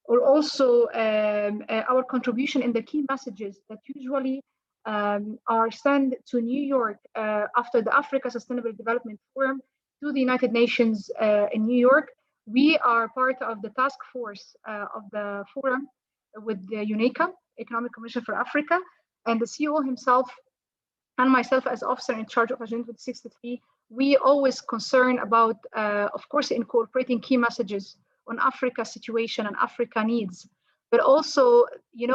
or also our contribution in the key messages that usually are sent to New York after the Africa Sustainable Development Forum to the United Nations in New York. We are part of the task force of the forum with the UNECA, Economic Commission for Africa, and the CEO himself and myself as officer in charge of Agenda 2063. We always concern about, of course, incorporating key messages on Africa's situation and Africa needs, but also,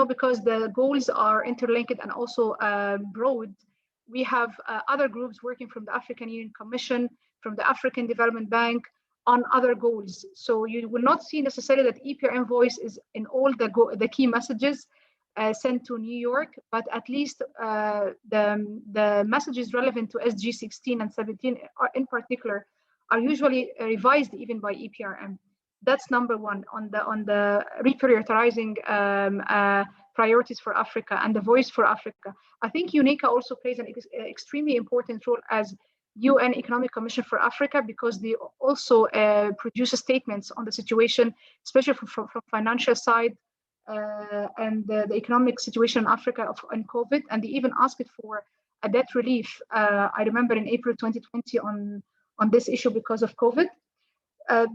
because the goals are interlinked and also broad, we have other groups working from the African Union Commission, from the African Development Bank on other goals. So you will not see necessarily that EPRM voice is in all the key messages sent to New York, but at least the messages relevant to SG 16 and 17 in particular are usually revised even by EPRM. That's number one on the reprioritizing priorities for Africa and the voice for Africa. I think UNECA also plays an extremely important role as UN Economic Commission for Africa, because they also produce statements on the situation, especially from financial side and the economic situation in Africa on COVID, and they even asked for a debt relief. I remember in April 2020 on this issue because of COVID.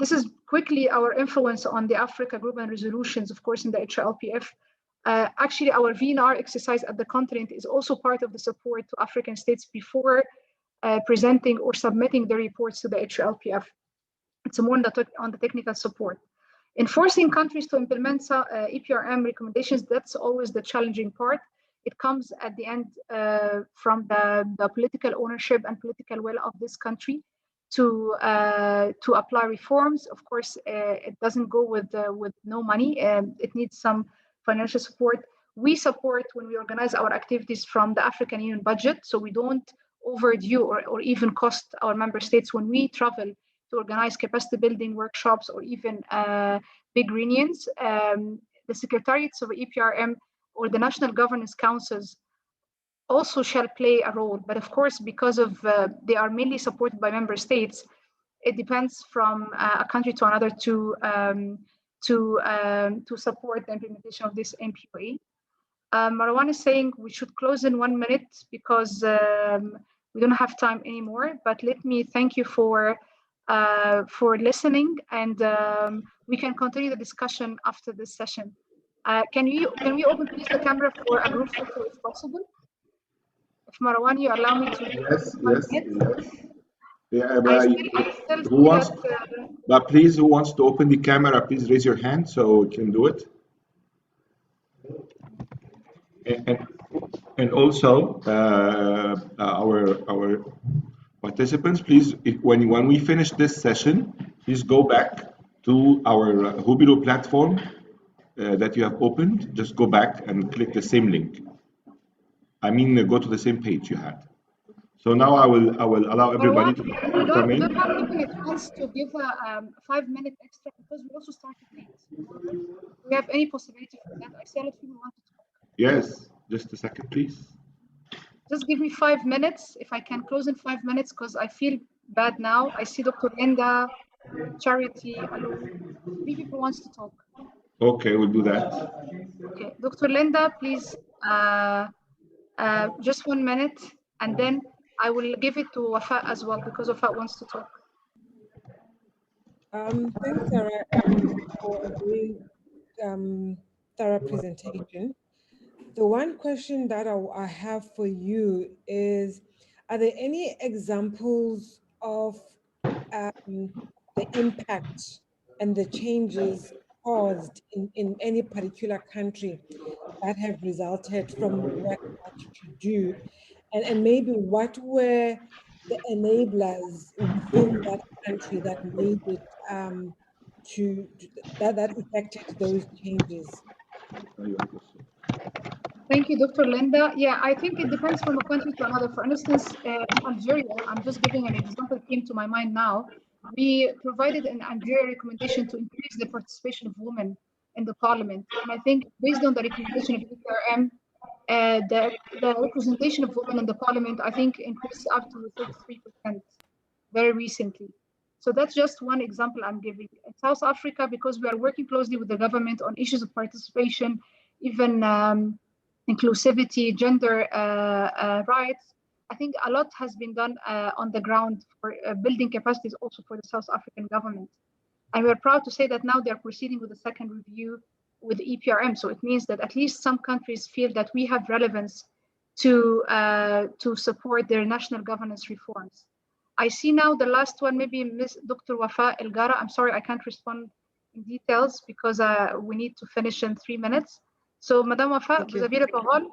This is quickly our influence on the Africa Group and resolutions, of course, in the HLPF. Actually, our VNR exercise at the continent is also part of the support to African states before presenting or submitting the reports to the HLPF. It's more on the technical support. Enforcing countries to implement EPRM recommendations, that's always the challenging part. It comes at the end from the political ownership and political will of this country to apply reforms. Of course, it doesn't go with no money. It needs some financial support. We support when we organize our activities from the African Union budget, so we don't overdue or even cost our member states when we travel to organize capacity building workshops or even big reunions. The secretariats of EPRM or the national governance councils also shall play a role, but of course, because of they are mainly supported by member states, it depends from a country to another to support the implementation of this MPOA. Marwan is saying we should close in 1 minute because we don't have time anymore. But let me thank you for listening, and we can continue the discussion after this session. Can we open please the camera for a group photo if possible? If Marwan, you allow me to. Yes. Yeah, but please, who wants to open the camera, please raise your hand so we can do it. And also, our participants, please, when we finish this session, please go back to our Hubilo platform that you have opened. Just go back and click the same link. I mean, go to the same page you had. So now I will allow everybody to come in. We don't have even a chance to give a 5-minute extra because we also started late. Do we have any possibility for that? I see a lot of people want to talk. Yes, just a second, please. Just give me 5 minutes if I can close in 5 minutes because I feel bad now. I see Dr. Linda, Charity, Alu. 3 people wants to talk. Okay, we'll do that. Okay, Dr. Linda, please, just 1 minute, and then I will give it to Wafa as well because Wafa wants to talk. Thanks, Sarah, for a very thorough presentation. The one question that I have for you is, are there any examples of the impact and the changes caused in any particular country that have resulted from what to do, and maybe what were the enablers within that country that made it that affected those changes. Thank you, Dr. Linda. Yeah, I think it depends from a country to another. For instance, in Algeria, I'm just giving an example came to my mind now. We provided an Algeria recommendation to increase the participation of women in the parliament. And I think based on the recommendation of APRM, the representation of women in the parliament, I think increased up to 33% very recently. So that's just one example I'm giving. In South Africa, because we are working closely with the government on issues of participation, even inclusivity, gender rights, I think a lot has been done on the ground for building capacities also for the South African government. And we're proud to say that now they're proceeding with a second review with EPRM. So it means that at least some countries feel that we have relevance to support their national governance reforms. I see now the last one, maybe Ms. Dr. Wafa Elgara. I'm sorry, I can't respond in details because we need to finish in 3 minutes. So, Madame Wafa, vous avez la parole.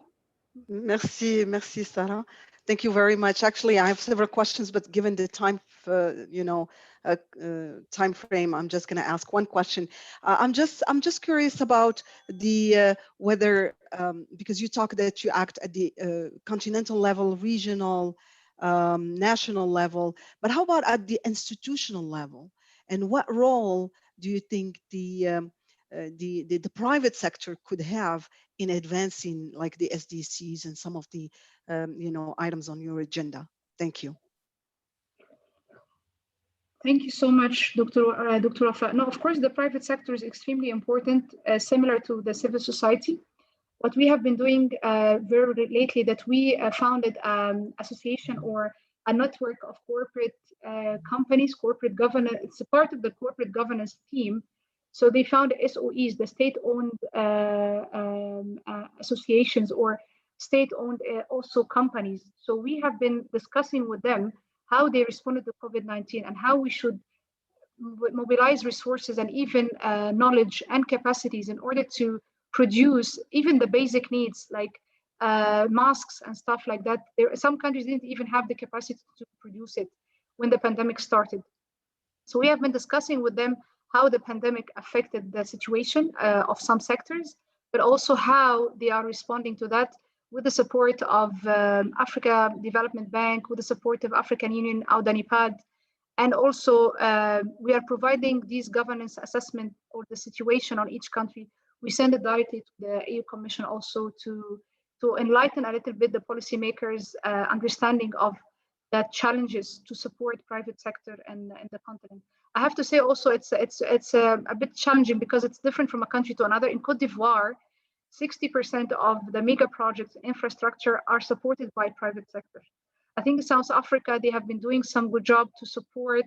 Merci, Sara. Thank you very much. Actually, I have several questions, but given the time, time frame, I'm just going to ask one question. I'm just curious about the whether because you talk that you act at the continental level, regional, national level, but how about at the institutional level? And what role do you think the private sector could have in advancing like the SDGs and some of the items on your agenda? Thank you. Thank you so much, Dr. Wafa. No, of course, the private sector is extremely important, similar to the civil society. What we have been doing very lately, that we founded association or a network of corporate companies, corporate governance. It's a part of the corporate governance team. So they found SOEs, the state-owned associations or state-owned also companies. So we have been discussing with them how they responded to COVID-19 and how we should mobilize resources and even knowledge and capacities in order to produce even the basic needs like masks and stuff like that. Some countries didn't even have the capacity to produce it when the pandemic started. So we have been discussing with them how the pandemic affected the situation of some sectors, but also how they are responding to that with the support of Africa Development Bank, with the support of African Union, AUDA-NIPAD, and also we are providing these governance assessment or the situation on each country. We send it directly to the EU Commission also to enlighten a little bit the policymakers' understanding of the challenges to support private sector and the continent. I have to say also it's a bit challenging because it's different from a country to another. In Cote d'Ivoire, 60% of the mega projects infrastructure are supported by private sector. I think in South Africa, they have been doing some good job to support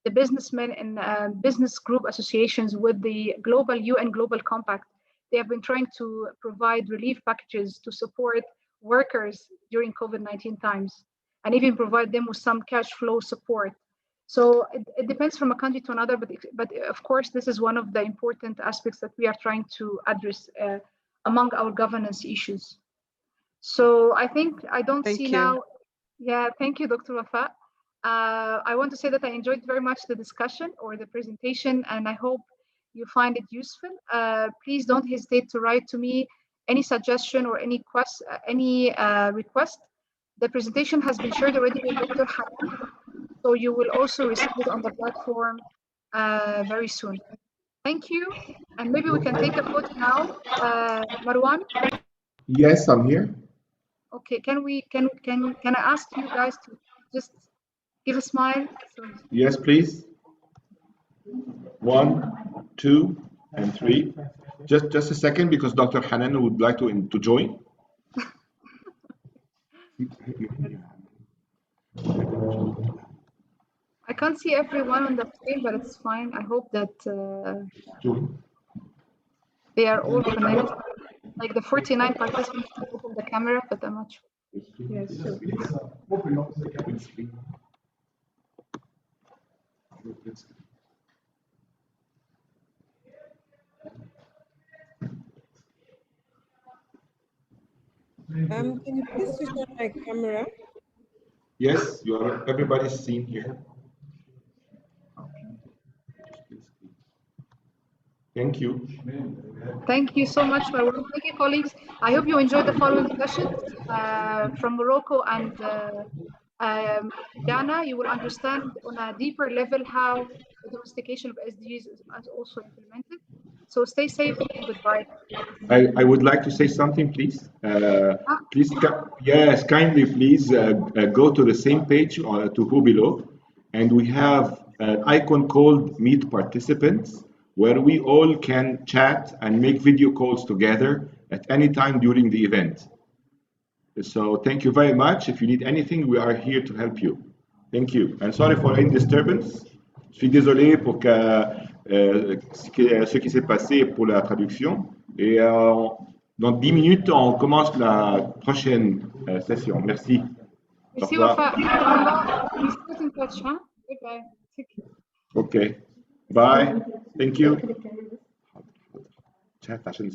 the businessmen and business group associations with the global UN Global Compact. They have been trying to provide relief packages to support workers during COVID-19 times and even provide them with some cash flow support. So it depends from a country to another, but of course, this is one of the important aspects that we are trying to address among our governance issues. So I think I don't see now. Yeah, thank you, Dr. Wafa. I want to say that I enjoyed very much the discussion or the presentation, and I hope you find it useful. Please don't hesitate to write to me any suggestion or any request. The presentation has been shared already with Dr. Hanan, so you will also receive it on the platform very soon. Thank you, and maybe we can take a photo now. Marwan? Yes, I'm here. Okay, can I ask you guys to just give a smile? Yes, please. 1, 2, and 3. Just a second, because Dr. Hanan would like to join. I can't see everyone on the screen, but it's fine. I hope that they are all connected. Like the 49 participants to open the camera, but I'm not sure. Yes. Can you please switch on my camera? Yes, everybody's seen here. Thank you. Thank you so much, Marwan. Thank you, colleagues. I hope you enjoyed the following sessions from Morocco and Ghana. You will understand on a deeper level how the domestication of SDGs is also implemented. So stay safe and goodbye. I would like to say something, please. Please, yes, kindly, please go to the same page to who below, and we have an icon called Meet Participants, where we all can chat and make video calls together at any time during the event. So thank you very much. If you need anything, we are here to help you. Thank you. And sorry for any disturbance. Je suis désolé pour ce qui s'est passé pour la traduction. Et dans 10 minutes, on commence la prochaine session. Merci. Merci, Wafa. We stay in touch, huh? Goodbye. Okay. Bye. Thank you. Chat عشان